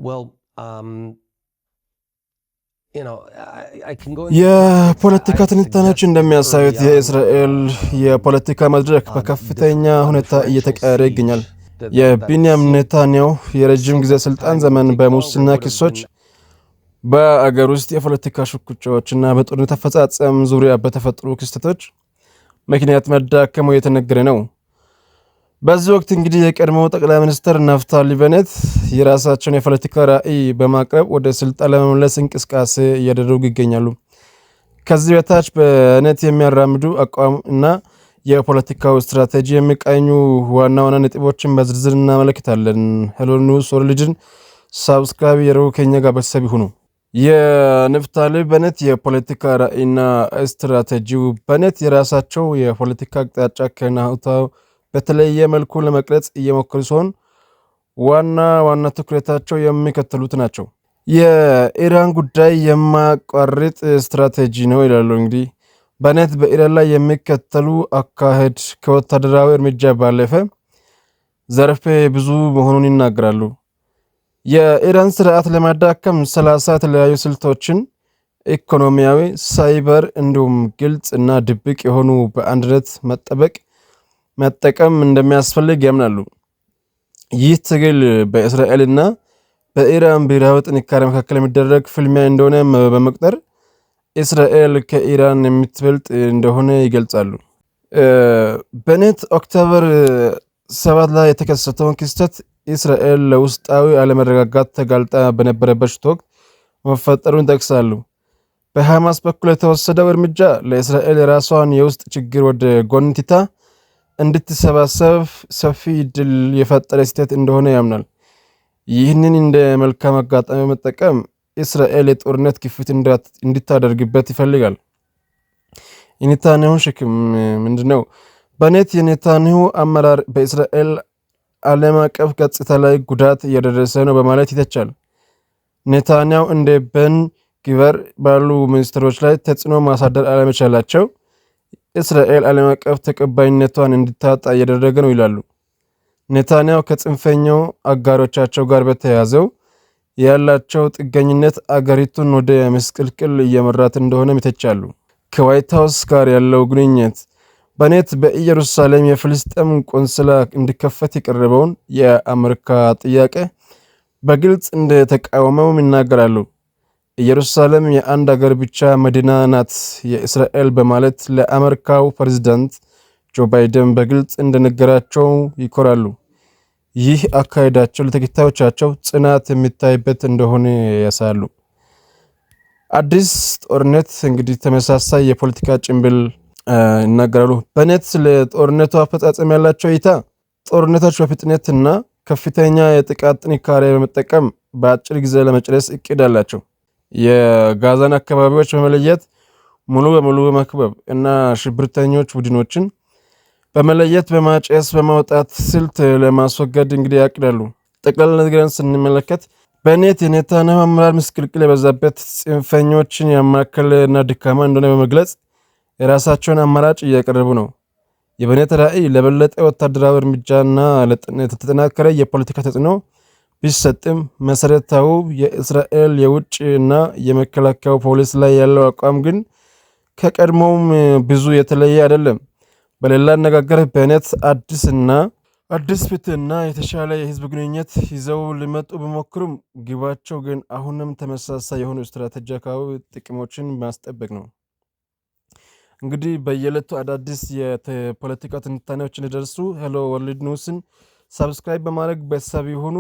Well, I can go into የፖለቲካ ትንታኔዎች እንደሚያሳዩት የእስራኤል የፖለቲካ መድረክ በከፍተኛ ሁኔታ እየተቀየረ ይገኛል። የቢንያሚን ኔታንያሁ የረጅም ጊዜ ስልጣን ዘመን በሙስና ክሶች፣ በአገር ውስጥ የፖለቲካ ሽኩቻዎችና በጦርነት አፈጻጸም ዙሪያ በተፈጠሩ ክስተቶች ምክንያት መዳከሙ የተነገረ ነው። በዚህ ወቅት እንግዲህ የቀድሞው ጠቅላይ ሚኒስትር ናፍታሊ ቤኔት የራሳቸውን የፖለቲካ ራዕይ በማቅረብ ወደ ስልጣን ለመመለስ እንቅስቃሴ እያደረጉ ይገኛሉ። ከዚህ በታች ቤኔት የሚያራምዱ አቋም እና የፖለቲካው ስትራቴጂ የሚቃኙ ዋና ዋና ነጥቦችን በዝርዝር እናመለክታለን። ሄሎ ኒውስ ወርልድን ሳብስክራይብ ያደርጉ፣ ከኛ ጋር ቤተሰብ ይሁኑ። የናፍታሊ ቤኔት የፖለቲካ ራዕይና ስትራቴጂው ቤኔት የራሳቸው የፖለቲካ አቅጣጫ ከናታንያሁ በተለየ መልኩ ለመቅረጽ እየሞከሩ ሲሆን ዋና ትኩረታቸው የሚከተሉት ናቸው። የኢራን ጉዳይ የማያቋርጥ ስትራቴጂ ነው ይላሉ። እንግዲህ ቤኔት በኢራን ላይ የሚከተሉ አካሄድ ከወታደራዊ እርምጃ ባለፈ ዘርፈ ብዙ መሆኑን ይናገራሉ። የኢራን ስርዓት ለማዳከም 30 የተለያዩ ስልቶችን ኢኮኖሚያዊ፣ ሳይበር እንዲሁም ግልጽ እና ድብቅ የሆኑ በአንድነት መጠቀም እንደሚያስፈልግ ያምናሉ። ይህ ትግል በእስራኤልና በኢራን ብሔራዊ ጥንካሬ መካከል የሚደረግ ፍልሚያ እንደሆነ በመቁጠር እስራኤል ከኢራን የምትበልጥ እንደሆነ ይገልጻሉ። ቤኔት ኦክቶበር 7 ላይ የተከሰተውን ክስተት እስራኤል ለውስጣዊ አለመረጋጋት ተጋልጣ በነበረበት ወቅት መፈጠሩን ይጠቅሳሉ። በሐማስ በኩል የተወሰደው እርምጃ ለእስራኤል የራሷን የውስጥ ችግር ወደ ጎን ትታ እንድትሰባሰብ ሰፊ እድል የፈጠረ ስህተት እንደሆነ ያምናል። ይህንን እንደ መልካም አጋጣሚ መጠቀም እስራኤል የጦርነት ግፊት እንድታደርግበት ይፈልጋል። የኔታንያሁ ሸክም ምንድነው? ቤኔት የኔታንያሁ አመራር በእስራኤል ዓለም አቀፍ ገጽታ ላይ ጉዳት እያደረሰ ነው በማለት ይተቻል። ኔታንያሁ እንደ ቤን ግቪር ባሉ ሚኒስትሮች ላይ ተጽዕኖ ማሳደር አለመቻላቸው እስራኤል ዓለም አቀፍ ተቀባይነቷን እንድታጣ እያደረገ ነው ይላሉ። ኔታንያሁ ከጽንፈኛው አጋሮቻቸው ጋር በተያያዘው ያላቸው ጥገኝነት አገሪቱን ወደ መስቀልቅል እየመራት እንደሆነ ይተቻሉ። ከዋይት ሃውስ ጋር ያለው ግንኙነት ቤኔት በኢየሩሳሌም የፍልስጤም ቆንስላ እንዲከፈት የቀረበውን የአሜሪካ ጥያቄ በግልጽ እንደተቃወመው ይናገራሉ። ኢየሩሳሌም የአንድ ሀገር ብቻ መዲና ናት የእስራኤል በማለት ለአሜሪካው ፕሬዝዳንት ጆ ባይደን በግልጽ እንደነገራቸው ይኮራሉ። ይህ አካሄዳቸው ለተከታዮቻቸው ጽናት የሚታይበት እንደሆነ ያሳያሉ። አዲስ ጦርነት እንግዲህ ተመሳሳይ የፖለቲካ ጭንብል ይናገራሉ። ቤኔት ስለ ጦርነቱ አፈጻጸም ያላቸው እይታ ጦርነቶች በፍጥነትና ከፍተኛ የጥቃት ጥንካሬ በመጠቀም በአጭር ጊዜ ለመጨረስ እቅድ አላቸው። የጋዛን አካባቢዎች በመለየት ሙሉ በሙሉ በመክበብ እና ሽብርተኞች ቡድኖችን በመለየት በማጨስ በማውጣት ስልት ለማስወገድ እንግዲህ ያቅዳሉ። ጠቅላላ ነገርን ስንመለከት ቤኔት የኔታንያሁ አመራር ምስቅልቅል የበዛበት ጽንፈኞችን ያማከለ እና ድካማ እንደሆነ በመግለጽ የራሳቸውን አማራጭ እያቀረቡ ነው። የቤኔት ራዕይ ለበለጠ ወታደራዊ እርምጃና ለተጠናከረ የፖለቲካ ተጽዕኖ ቢሰጥም መሰረታው የእስራኤል የውጭ እና የመከላከያ ፖሊሲ ላይ ያለው አቋም ግን ከቀድሞውም ብዙ የተለየ አይደለም። በሌላ አነጋገር ቤኔት አዲስ ፍትህና የተሻለ የህዝብ ግንኙነት ይዘው ሊመጡ ቢሞክሩም ግባቸው ግን አሁንም ተመሳሳይ የሆኑ ስትራቴጂካዊ ጥቅሞችን ማስጠበቅ ነው። እንግዲህ በየዕለቱ አዳዲስ የፖለቲካ ትንታኔዎች እንዲደርሱ ሄሎ ወርልድ ኒውስን ሰብስክራይብ በማድረግ ቤተሰብ ይሁኑ።